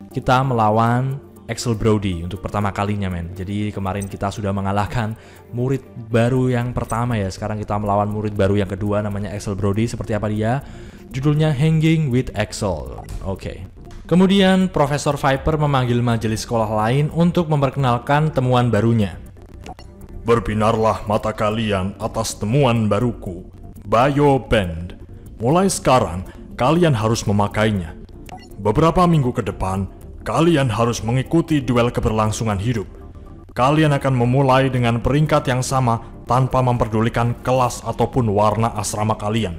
Kita melawan Axel Brody untuk pertama kalinya, men. Jadi kemarin kita sudah mengalahkan murid baru yang pertama ya. Sekarang kita melawan murid baru yang kedua, namanya Axel Brody. Seperti apa dia? Judulnya Hanging with Axel. Oke. Kemudian Profesor Viper memanggil majelis sekolah lain untuk memperkenalkan temuan barunya. Berbinarlah mata kalian atas temuan baruku, BioBand. Mulai sekarang, kalian harus memakainya. Beberapa minggu ke depan, kalian harus mengikuti duel keberlangsungan hidup. Kalian akan memulai dengan peringkat yang sama tanpa memperdulikan kelas ataupun warna asrama kalian.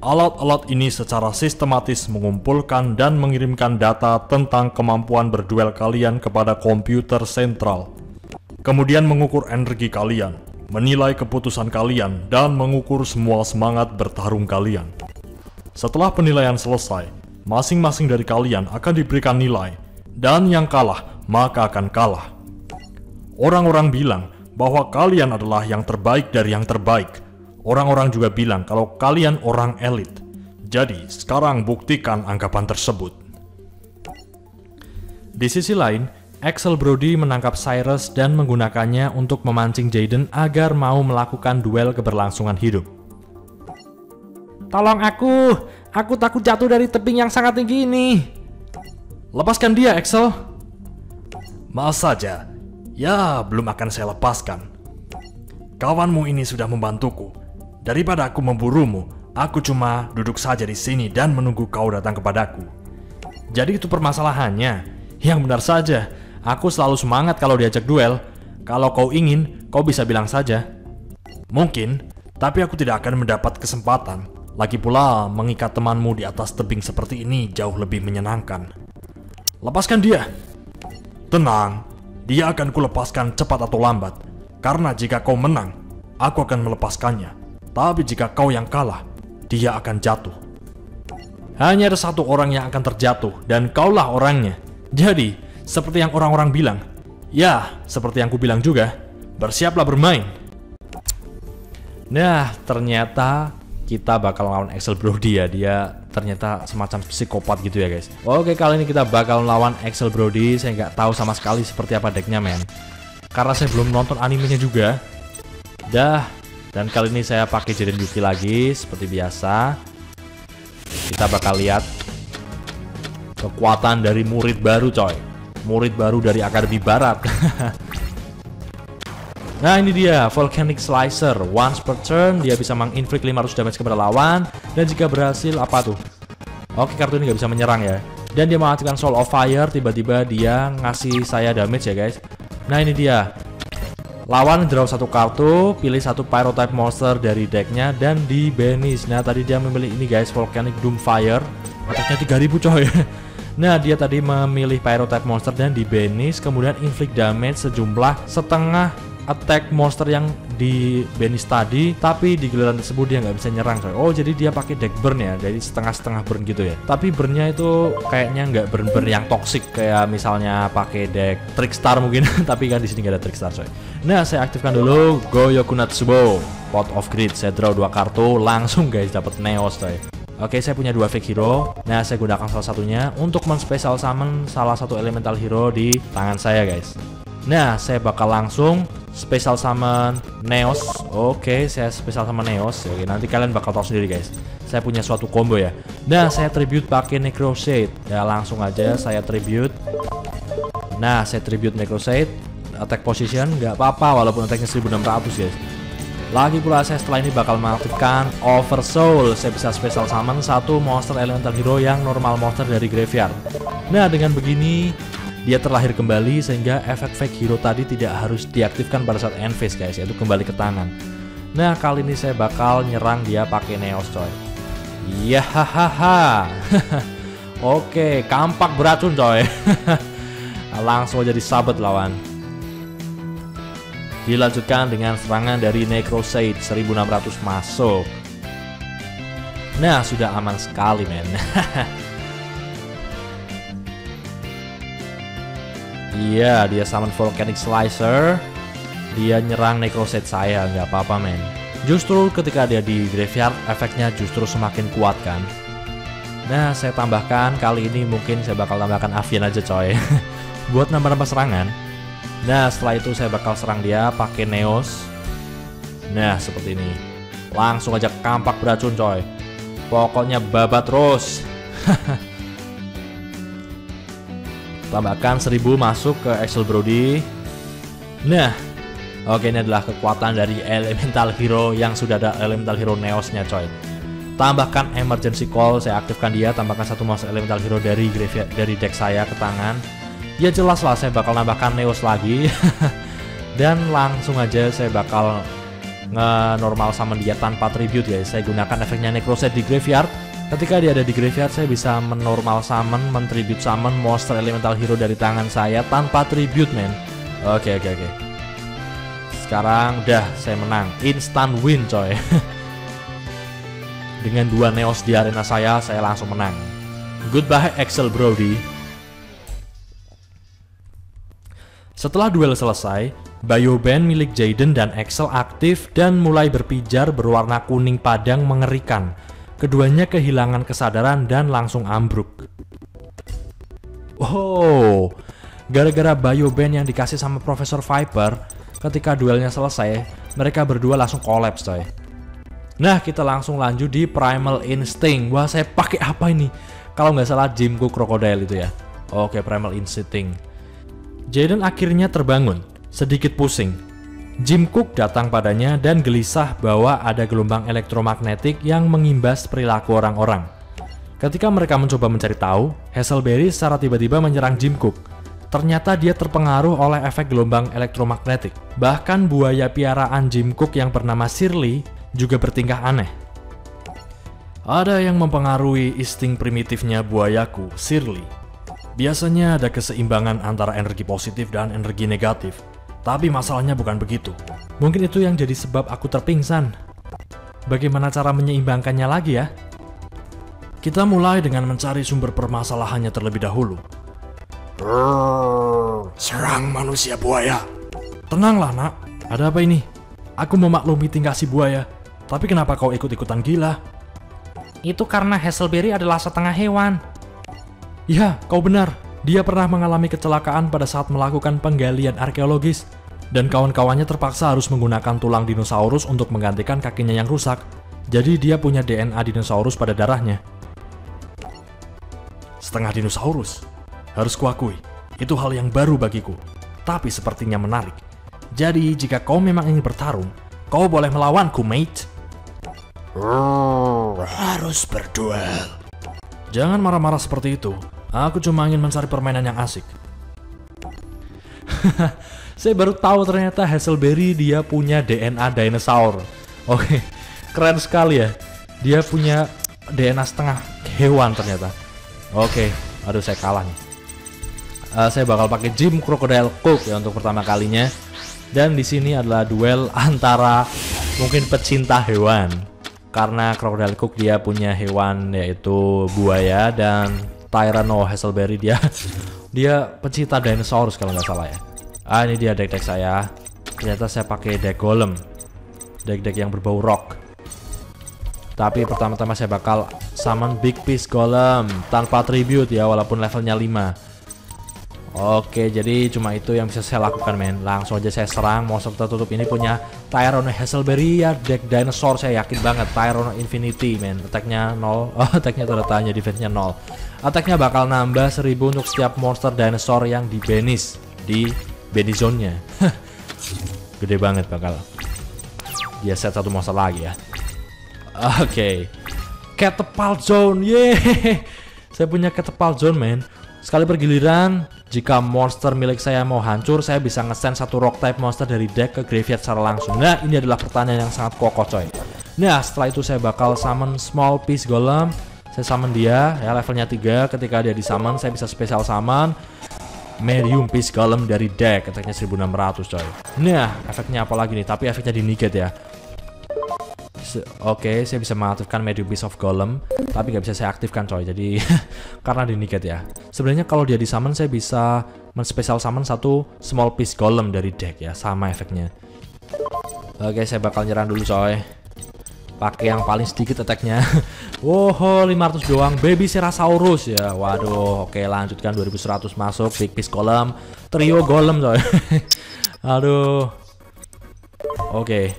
Alat-alat ini secara sistematis mengumpulkan dan mengirimkan data tentang kemampuan berduel kalian kepada komputer sentral. Kemudian mengukur energi kalian, menilai keputusan kalian, dan mengukur semua semangat bertarung kalian. Setelah penilaian selesai, masing-masing dari kalian akan diberikan nilai, dan yang kalah maka akan kalah. Orang-orang bilang bahwa kalian adalah yang terbaik dari yang terbaik. Orang-orang juga bilang kalau kalian orang elit. Jadi, sekarang buktikan anggapan tersebut. Di sisi lain, Axel Brody menangkap Cyrus dan menggunakannya untuk memancing Jaden agar mau melakukan duel keberlangsungan hidup. Tolong aku takut jatuh dari tebing yang sangat tinggi ini. Lepaskan dia, Axel. Maaf saja, ya belum akan saya lepaskan. Kawanmu ini sudah membantuku. Daripada aku memburumu, aku cuma duduk saja di sini dan menunggu kau datang kepadaku. Jadi itu permasalahannya. Yang benar saja, aku selalu semangat kalau diajak duel. Kalau kau ingin, kau bisa bilang saja. Mungkin, tapi aku tidak akan mendapat kesempatan. Lagi pula, mengikat temanmu di atas tebing seperti ini jauh lebih menyenangkan. Lepaskan dia. Tenang, dia akan kulepaskan cepat atau lambat. Karena jika kau menang, aku akan melepaskannya. Tapi jika kau yang kalah, dia akan jatuh. Hanya ada satu orang yang akan terjatuh, dan kaulah orangnya. Jadi, seperti yang orang-orang bilang, ya, seperti yang ku bilang juga, bersiaplah bermain. Nah, ternyata kita bakal lawan Axel Brody ya. Dia ternyata semacam psikopat gitu ya guys. Oke, kali ini kita bakal lawan Axel Brody. Saya nggak tahu sama sekali seperti apa decknya, men. Karena saya belum nonton animenya juga. Dan kali ini saya pakai Jaden Yuki lagi seperti biasa. Kita bakal lihat kekuatan dari murid baru, coy. Murid baru dari Akademi Barat. Nah, ini dia Volcanic Slicer. Once per turn dia bisa menginflict 500 damage kepada lawan. Dan jika berhasil, apa tuh? Oke, kartu ini nggak bisa menyerang ya. Dan dia mengaktifkan Soul of Fire. Tiba-tiba dia ngasih saya damage ya guys. Nah, ini dia. Lawan draw satu kartu, pilih satu Pyrotype monster dari decknya dan di banish. Nah, tadi dia memilih ini guys, Volcanic Doomfire. Attacknya 3000 coy. Nah, dia tadi memilih Pyrotype monster dan di banish. Kemudian inflict damage sejumlah setengah attack monster yang di banish tadi, tapi di giliran tersebut dia nggak bisa nyerang coy. Oh, jadi dia pakai deck burn ya, jadi setengah-setengah burn gitu ya. Tapi burnnya itu kayaknya nggak burn yang toxic kayak misalnya pakai deck Trickstar mungkin. Tapi kan di sini nggak ada Trickstar coy. Nah, saya aktifkan dulu Goyoku Natsubo, Pot of Greed. Saya draw 2 kartu, langsung guys dapat Neos coy. Oke, saya punya 2 fake hero. Nah, saya gunakan salah satunya untuk men-special summon salah satu elemental hero di tangan saya guys. Nah, saya bakal langsung special summon Neos. Oke, saya special summon Neos. Oke, nanti kalian bakal tahu sendiri guys. Saya punya suatu combo ya. Nah, saya tribute pakai Necroshade. Ya, langsung aja saya tribute. Nah, saya tribute Necroshade. Attack position nggak apa-apa walaupun attacknya 1600 guys. Lagi pula saya setelah ini bakal mengaktifkan Oversoul. Saya bisa special summon satu monster elemental hero yang normal monster dari graveyard. Nah, dengan begini dia terlahir kembali sehingga efek fake hero tadi tidak harus diaktifkan pada saat end phase guys, yaitu kembali ke tangan. Nah, kali ini saya bakal nyerang dia pakai Neos coy. Ya hahaha. Oke, kampak beracun coy. Langsung aja disabet lawan. Dilanjutkan dengan serangan dari Necroshade 1600 masuk. Nah, sudah aman sekali men. Iya, dia summon Volcanic Slicer. Dia nyerang Necroshade saya, nggak apa-apa men. Justru ketika dia di graveyard, efeknya justru semakin kuat kan. Nah, saya tambahkan kali ini mungkin saya bakal tambahkan Avian aja coy. Buat nambah-nambah serangan. Nah, setelah itu saya bakal serang dia pakai Neos. Nah, seperti ini. Langsung aja kampak beracun coy. Pokoknya babat terus. Tambahkan 1000 masuk ke Axel Brody. Nah, oke, ini adalah kekuatan dari Elemental Hero yang sudah ada Elemental Hero Neosnya coy. Tambahkan Emergency Call, saya aktifkan dia. Tambahkan satu mouse Elemental Hero dari graveyard, dari deck saya ke tangan. Ya jelas lah saya bakal nambahkan Neos lagi. Dan langsung aja saya bakal nge-normal summon dia tanpa tribute ya. Saya gunakan efeknya Necroset di graveyard. Ketika dia ada di graveyard, saya bisa menormal summon, men-tribute summon monster Elemental Hero dari tangan saya tanpa tribute, men. Oke. Sekarang udah saya menang, instant win coy. Dengan 2 Neos di arena saya langsung menang. Goodbye Axel Brody. Setelah duel selesai, Bioband milik Jaden dan Axel aktif dan mulai berpijar berwarna kuning padang mengerikan. Keduanya kehilangan kesadaran dan langsung ambruk. Oh, gara-gara Bioband yang dikasih sama Profesor Viper, ketika duelnya selesai, mereka berdua langsung kolaps coy. Nah, kita langsung lanjut di Primal Instinct. Wah, saya pakai apa ini? Kalau nggak salah Jim Cook Crocodile itu ya. Oke, Primal Instinct. Jaden akhirnya terbangun, sedikit pusing. Jim Cook datang padanya dan gelisah bahwa ada gelombang elektromagnetik yang mengimbas perilaku orang-orang. Ketika mereka mencoba mencari tahu, Hazelberry secara tiba-tiba menyerang Jim Cook. Ternyata dia terpengaruh oleh efek gelombang elektromagnetik. Bahkan buaya piaraan Jim Cook yang bernama Shirley juga bertingkah aneh. Ada yang mempengaruhi insting primitifnya buayaku, Shirley. Biasanya ada keseimbangan antara energi positif dan energi negatif. Tapi masalahnya bukan begitu. Mungkin itu yang jadi sebab aku terpingsan. Bagaimana cara menyeimbangkannya lagi ya? Kita mulai dengan mencari sumber permasalahannya terlebih dahulu. Serang manusia buaya. Tenanglah nak, ada apa ini? Aku memaklumi tingkah si buaya. Tapi kenapa kau ikut-ikutan gila? Itu karena Hazelberry adalah setengah hewan. Ya, kau benar. Dia pernah mengalami kecelakaan pada saat melakukan penggalian arkeologis, dan kawan-kawannya terpaksa harus menggunakan tulang dinosaurus untuk menggantikan kakinya yang rusak. Jadi dia punya DNA dinosaurus pada darahnya. Setengah dinosaurus? Harus kuakui, itu hal yang baru bagiku, tapi sepertinya menarik. Jadi jika kau memang ingin bertarung, kau boleh melawanku, mate. Harus berduel. Jangan marah-marah seperti itu. Aku cuma ingin mencari permainan yang asik. Saya baru tahu ternyata Hazelberry dia punya DNA dinosaur. Oke, keren sekali ya. Dia punya DNA setengah hewan ternyata. Oke, aduh saya kalah nih. Saya bakal pakai Jim Crocodile Cook ya untuk pertama kalinya. Dan di sini adalah duel antara mungkin pecinta hewan. Karena Crocodile Cook dia punya hewan yaitu buaya, dan Tyranno Hazelberry dia pecinta dinosaurus kalau nggak salah ya. Ini dia deck-deck saya. Ternyata saya pakai deck golem, deck-deck yang berbau rock. Tapi pertama-tama saya bakal summon Big Piece Golem tanpa tribute ya, walaupun levelnya 5. Oke, jadi cuma itu yang bisa saya lakukan, men. Langsung aja saya serang. Monster tertutup ini punya Tyranno Hazelberry ya, deck dinosaur saya yakin banget. Tyranno Infinity, men. Attack-nya 0. Oh, attack-nya tanda tanya, defense-nya 0. Attack-nya bakal nambah 1000 untuk setiap monster dinosaur yang di banish di banish zone-nya. Gede banget bakal. Dia set satu monster lagi ya. Oke. Catapult Zone. Yeay. Saya punya Catapult Zone, men. Sekali bergiliran, jika monster milik saya mau hancur, saya bisa nge-send satu rock type monster dari deck ke graveyard secara langsung. Nah, ini adalah pertanyaan yang sangat kokoh, coy. Nah, setelah itu saya bakal summon Small Piece Golem. Saya summon dia, ya levelnya 3. Ketika dia di summon, saya bisa special summon Medium Piece Golem dari deck. Attack-nya 1600, coy. Nah, efeknya apa lagi nih? Tapi efeknya di negate ya. Oke, saya bisa mengaktifkan Medium Piece of Golem, tapi nggak bisa saya aktifkan, coy. Jadi karena di negate ya. Sebenarnya kalau dia di summon, saya bisa men-special summon satu Small Piece Golem dari deck ya, sama efeknya. Oke, saya bakal nyerang dulu, coy. Pakai yang paling sedikit attack-nya. Wow, 500 doang. Baby Ceratosaurus ya. Waduh, oke lanjutkan 2100 masuk. Big Piece Golem, Trio Golem coy. Aduh. Oke.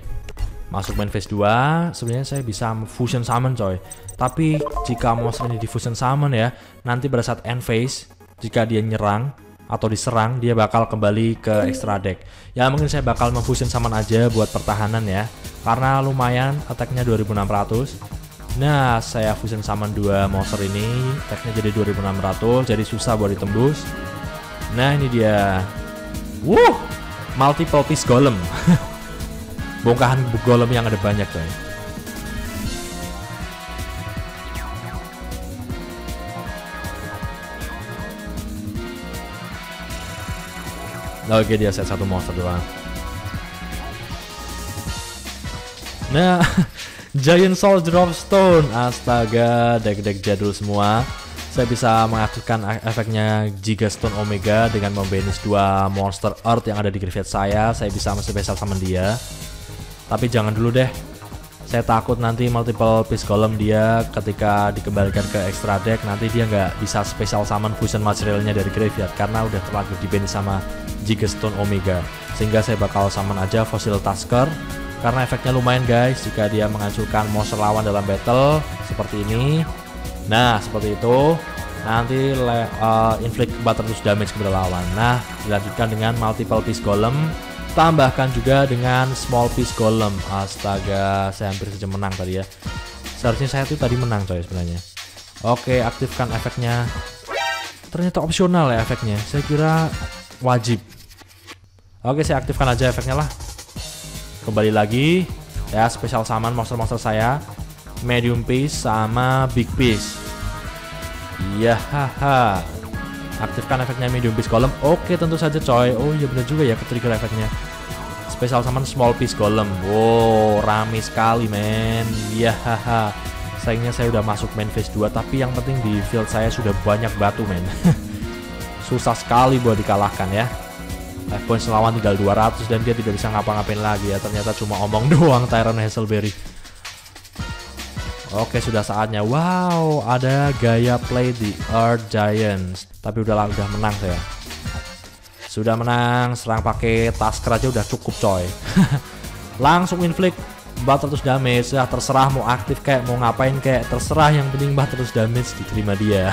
Masuk main phase 2. Sebenarnya saya bisa fusion summon coy. Tapi jika monster ini di fusion summon ya, nanti pada saat end phase, jika dia nyerang atau diserang, dia bakal kembali ke extra deck. Ya mungkin saya bakal memfusion summon aja buat pertahanan ya. Karena lumayan attack-nya 2600. Nah, saya fusion summon 2 monster ini, attack-nya jadi 2600, jadi susah buat ditembus. Nah, ini dia. Multiple piece golem. Bongkahan golem yang ada banyak coy. Oke, dia set 1 monster doang. Nah, Giant Soul Drop Stone. Astaga, deck-deck jadul semua. Saya bisa mengaktifkan efeknya Giga Stone Omega dengan membanish 2 monster Earth yang ada di graveyard saya. Saya bisa special summon dia. Tapi jangan dulu deh. Saya takut nanti multiple piece golem dia ketika dikembalikan ke extra deck, nanti dia nggak bisa special summon fusion materialnya dari graveyard karena udah terlanjur dibanish sama Giga Stone Omega. Sehingga saya bakal summon aja Fossil Tusker. Karena efeknya lumayan guys jika dia menghancurkan monster lawan dalam battle seperti ini. Nah seperti itu. Nanti inflict 400 damage kepada lawan. Nah dilanjutkan dengan multiple piece golem. Tambahkan juga dengan small piece golem. Astaga, saya hampir saja menang tadi ya. Seharusnya saya tuh tadi menang coy sebenarnya. Oke, aktifkan efeknya. Ternyata opsional ya efeknya. Saya kira wajib. Oke, saya aktifkan aja efeknya lah. Kembali lagi ya, special summon monster-monster saya, medium piece sama big piece. Iya, haha. Aktifkan efeknya medium piece golem. Oke, tentu saja coy. Oh iya benar juga ya, ke-trigger efeknya. Special summon small piece golem. Wow, rame sekali men. Iya, haha. Sayangnya saya udah masuk main phase 2, tapi yang penting di field saya sudah banyak batu men. Susah sekali buat dikalahkan ya. Life points lawan tinggal 200 dan dia tidak bisa ngapa-ngapain lagi ya. Ternyata cuma omong doang Tyrant Hazelberry. Oke, sudah saatnya. Wow, ada gaya play di Earth Giants. Tapi udah menang saya. Sudah menang, serang pakai Tusker aja udah cukup coy. Langsung inflict 400 damage. Ya terserah mau aktif kayak mau ngapain kayak terserah, yang penting 400 damage diterima dia.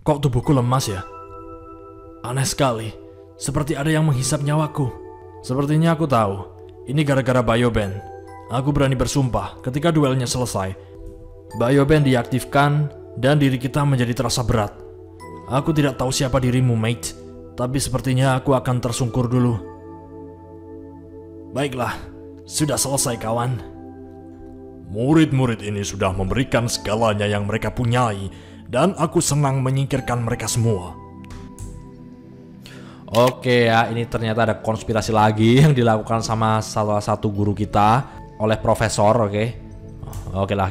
Kok tubuhku lemas ya? Aneh sekali, seperti ada yang menghisap nyawaku. Sepertinya aku tahu, ini gara-gara Bioband. Aku berani bersumpah ketika duelnya selesai, Bioband diaktifkan dan diri kita menjadi terasa berat. Aku tidak tahu siapa dirimu, mate, tapi sepertinya aku akan tersungkur dulu. Baiklah, sudah selesai kawan. Murid-murid ini sudah memberikan segalanya yang mereka punyai, dan aku senang menyingkirkan mereka semua. Oke ya, ini ternyata ada konspirasi lagi yang dilakukan sama salah satu guru kita oleh profesor. Oke lah.